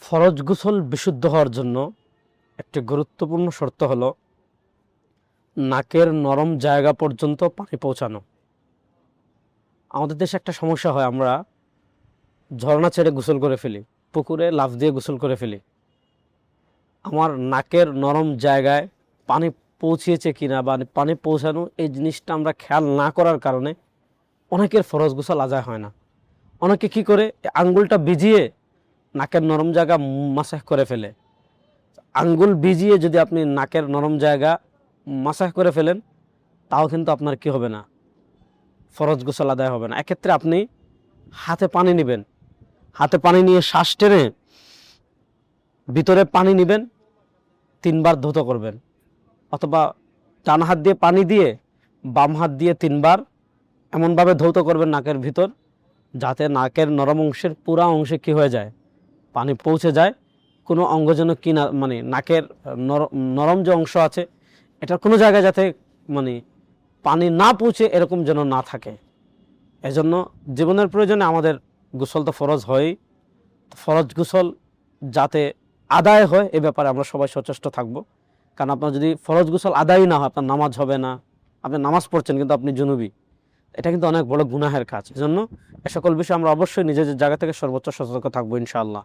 ফরজ গোসল বিশুদ্ধ হওয়ার জন্য একটি গুরুত্বপূর্ণ শর্ত হলো নাকের নরম জায়গা পর্যন্ত পানি পৌঁছানো। আমাদের দেশে একটা সমস্যা হয়, আমরা ঝর্ণা ছেড়ে গোসল করে ফেলি, পুকুরে লাফ দিয়ে গোসল করে ফেলি। আমার নাকের নরম জায়গায় পানি পৌঁছিয়েছে কিনা বা পানি পৌঁছানো এই জিনিসটা আমরা খেয়াল না করার কারণে অনেকের ফরজ গোসল আদায় হয় না। অনেকে কি করে, আঙ্গুলটা ভিজিয়ে নাকের নরম জায়গা মাসাজ করে ফেলে। আঙ্গুল ভিজিয়ে যদি আপনি নাকের নরম জায়গা মাসাজ করে ফেলেন, তাও কিন্তু আপনার কি হবে না, ফরজ গোসল আদায় হবে না। এক্ষেত্রে আপনি হাতে পানি নেবেন, হাতে পানি নিয়ে শ্বাস টেনে ভিতরে পানি নেবেন, 3 বার ধৌত করবেন, অথবা ডান হাত দিয়ে পানি দিয়ে বাম হাত দিয়ে 3 বার এমনভাবে ধৌত করবেন নাকের ভিতর, যাতে নাকের নরম অংশের পুরা অংশে কি হয়ে যায়, পানি পৌঁছে যায়। কোনো অঙ্গ যেন কি না, মানে নাকের নরম যে অংশ আছে এটার কোনো জায়গায় যাতে মানে পানি না পৌঁছে এরকম যেন না থাকে। এজন্য জীবনের প্রয়োজনে আমাদের গোসল তো ফরজ হয়ই, ফরজ গোসল যাতে আদায় হয় এ ব্যাপারে আমরা সবাই সচেষ্ট থাকব। কারণ আপনার যদি ফরজ গোসল আদায় না হয়, আপনার নামাজ হবে না। আপনি নামাজ পড়ছেন কিন্তু আপনি জুনুবি, এটা কিন্তু অনেক বড় গুনাহের কাজ। এজন্য এ সকল বিষয়ে আমরা অবশ্যই নিজেদের জায়গা থেকে সর্বোচ্চ সতর্ক থাকবো ইনশাআল্লাহ।